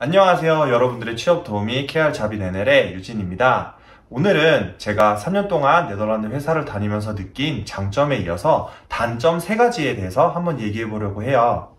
안녕하세요. 여러분들의 취업 도우미 KR 자빈 NL의 유진입니다. 오늘은 제가 3년 동안 네덜란드 회사를 다니면서 느낀 장점에 이어서 단점 3가지에 대해서 한번 얘기해 보려고 해요.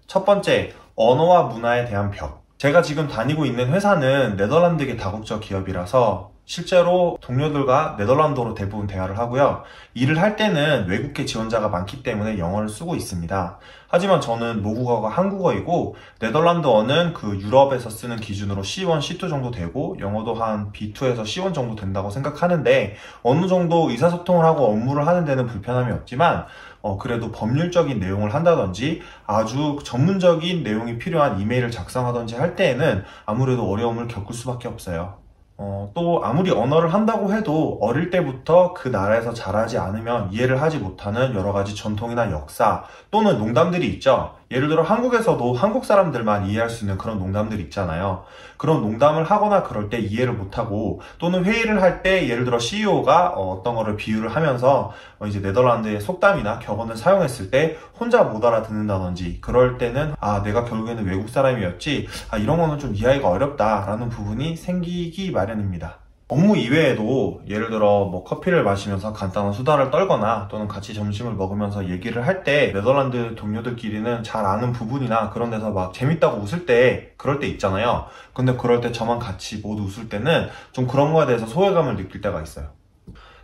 첫 번째, 언어와 문화에 대한 벽. 제가 지금 다니고 있는 회사는 네덜란드계 다국적 기업이라서 실제로 동료들과 네덜란드어로 대부분 대화를 하고요. 일을 할 때는 외국계 지원자가 많기 때문에 영어를 쓰고 있습니다. 하지만 저는 모국어가 한국어이고 네덜란드어는 그 유럽에서 쓰는 기준으로 C1, C2 정도 되고 영어도 한 B2에서 C1 정도 된다고 생각하는데 어느 정도 의사소통을 하고 업무를 하는 데는 불편함이 없지만 그래도 법률적인 내용을 한다든지 아주 전문적인 내용이 필요한 이메일을 작성하든지 할 때에는 아무래도 어려움을 겪을 수밖에 없어요. 또 아무리 언어를 한다고 해도 어릴 때부터 그 나라에서 자라지 않으면 이해를 하지 못하는 여러 가지 전통이나 역사 또는 농담들이 있죠. 예를 들어 한국에서도 한국 사람들만 이해할 수 있는 그런 농담들이 있잖아요. 그런 농담을 하거나 그럴 때 이해를 못하고 또는 회의를 할 때 예를 들어 CEO가 어떤 거를 비유를 하면서 이제 네덜란드의 속담이나 격언을 사용했을 때 혼자 못 알아듣는다든지 그럴 때는 내가 결국에는 외국 사람이었지 이런 거는 좀 이해하기가 어렵다라는 부분이 생기기 마련입니다. 업무 이외에도 예를 들어 커피를 마시면서 간단한 수다를 떨거나 또는 같이 점심을 먹으면서 얘기를 할 때 네덜란드 동료들끼리는 잘 아는 부분이나 그런 데서 막 재밌다고 웃을 때 그럴 때 있잖아요. 근데 그럴 때 저만 같이 못 웃을 때는 좀 그런 거에 대해서 소외감을 느낄 때가 있어요.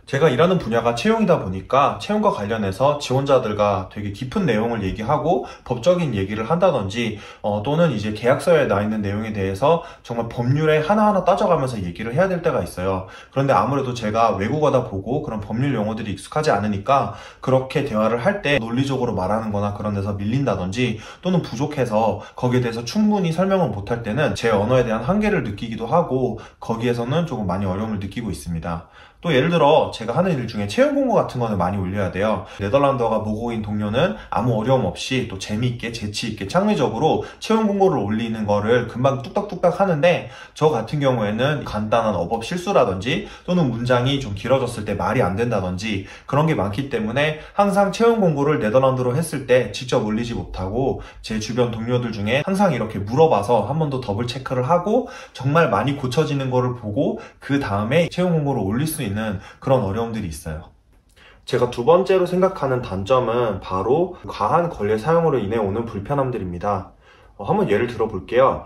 제가 일하는 분야가 채용이다 보니까 채용과 관련해서 지원자들과 되게 깊은 내용을 얘기하고 법적인 얘기를 한다든지 또는 이제 계약서에 나 있는 내용에 대해서 정말 법률에 하나하나 따져가면서 얘기를 해야 될 때가 있어요. 그런데 아무래도 제가 외국어다 보고 그런 법률 용어들이 익숙하지 않으니까 그렇게 대화를 할 때 논리적으로 말하는 거나 그런 데서 밀린다든지 또는 부족해서 거기에 대해서 충분히 설명을 못할 때는 제 언어에 대한 한계를 느끼기도 하고 거기에서는 조금 많이 어려움을 느끼고 있습니다. 또 예를 들어 제가 하는 일 중에 채용 공고 같은 거는 많이 올려야 돼요. 네덜란드어가 모국어인 동료는 아무 어려움 없이 또 재미있게 재치있게 창의적으로 채용 공고를 올리는 거를 금방 뚝딱뚝딱 하는데 저 같은 경우에는 간단한 어법 실수라든지 또는 문장이 좀 길어졌을 때 말이 안 된다든지 그런 게 많기 때문에 항상 채용 공고를 네덜란드로 했을 때 직접 올리지 못하고 제 주변 동료들 중에 항상 이렇게 물어봐서 한 번 더 더블 체크를 하고 정말 많이 고쳐지는 거를 보고 그 다음에 채용 공고를 올릴 수 있는 그런 어려움들이 있어요. 제가 두 번째로 생각하는 단점은 바로 과한 권리 사용으로 인해 오는 불편함들입니다. 한번 예를 들어볼게요.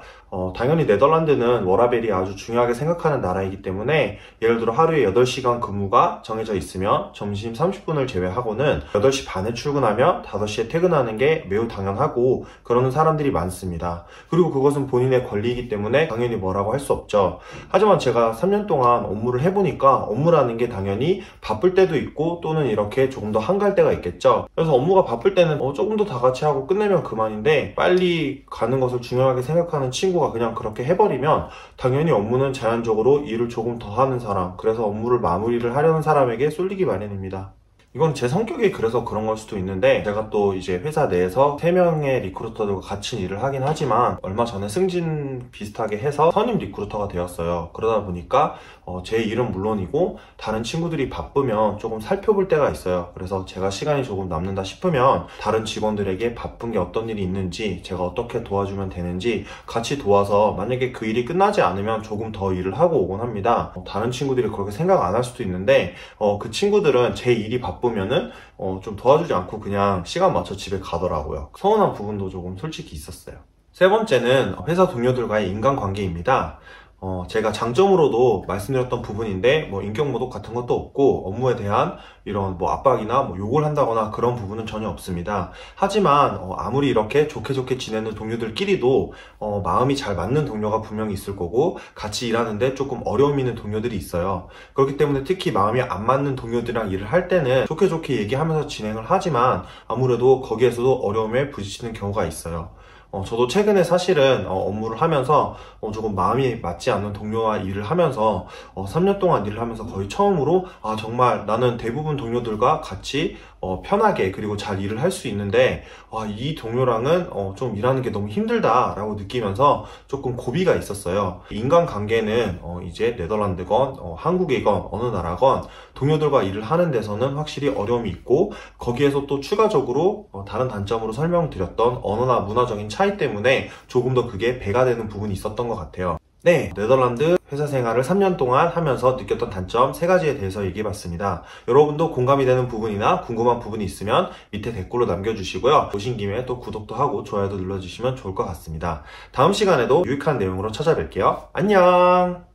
당연히 네덜란드는 워라밸이 아주 중요하게 생각하는 나라이기 때문에 예를 들어 하루에 8시간 근무가 정해져 있으면 점심 30분을 제외하고는 8시 반에 출근하면 5시에 퇴근하는 게 매우 당연하고 그러는 사람들이 많습니다. 그리고 그것은 본인의 권리이기 때문에 당연히 뭐라고 할 수 없죠. 하지만 제가 3년 동안 업무를 해보니까 업무라는 게 당연히 바쁠 때도 있고 또는 이렇게 조금 더 한가할 때가 있겠죠. 그래서 업무가 바쁠 때는 조금 더 다 같이 하고 끝내면 그만인데 빨리 가는 것을 중요하게 생각하는 친구가 그냥 그렇게 해버리면 당연히 업무는 자연적으로 일을 조금 더 하는 사람, 그래서 업무를 마무리를 하려는 사람에게 쏠리기 마련입니다. 이건 제 성격이 그래서 그런 걸 수도 있는데 제가 또 이제 회사 내에서 3명의 리크루터들과 같이 일을 하긴 하지만 얼마 전에 승진 비슷하게 해서 선임 리크루터가 되었어요. 그러다 보니까 제 일은 물론이고 다른 친구들이 바쁘면 조금 살펴볼 때가 있어요. 그래서 제가 시간이 조금 남는다 싶으면 다른 직원들에게 바쁜 게 어떤 일이 있는지 제가 어떻게 도와주면 되는지 같이 도와서 만약에 그 일이 끝나지 않으면 조금 더 일을 하고 오곤 합니다. 다른 친구들이 그렇게 생각 안 할 수도 있는데 그 친구들은 제 일이 바쁘면은 좀 도와주지 않고 그냥 시간 맞춰 집에 가더라고요. 서운한 부분도 조금 솔직히 있었어요. 세 번째는 회사 동료들과의 인간관계입니다. 제가 장점으로도 말씀드렸던 부분인데 인격 모독 같은 것도 없고 업무에 대한 이런 압박이나 욕을 한다거나 그런 부분은 전혀 없습니다. 하지만 아무리 이렇게 좋게 지내는 동료들끼리도 마음이 잘 맞는 동료가 분명히 있을 거고 같이 일하는데 조금 어려움 있는 동료들이 있어요. 그렇기 때문에 특히 마음이 안 맞는 동료들이랑 일을 할 때는 좋게 얘기하면서 진행을 하지만 아무래도 거기에서도 어려움에 부딪히는 경우가 있어요. 저도 최근에 사실은 업무를 하면서 조금 마음이 맞지 않는 동료와 일을 하면서 3년 동안 일을 하면서 거의 처음으로 정말 나는 대부분 동료들과 같이 편하게 그리고 잘 일을 할 수 있는데 이 동료랑은 좀 일하는 게 너무 힘들다라고 느끼면서 조금 고비가 있었어요. 인간관계는 이제 네덜란드건 한국이건 어느 나라건 동료들과 일을 하는 데서는 확실히 어려움이 있고 거기에서 또 추가적으로 다른 단점으로 설명드렸던 언어나 문화적인 차이 때문에 조금 더 그게 배가 되는 부분이 있었던 것 같아요. 네, 네덜란드 회사 생활을 3년 동안 하면서 느꼈던 단점 3가지에 대해서 얘기해봤습니다. 여러분도 공감이 되는 부분이나 궁금한 부분이 있으면 밑에 댓글로 남겨주시고요. 오신 김에 또 구독도 하고 좋아요도 눌러주시면 좋을 것 같습니다. 다음 시간에도 유익한 내용으로 찾아뵐게요. 안녕!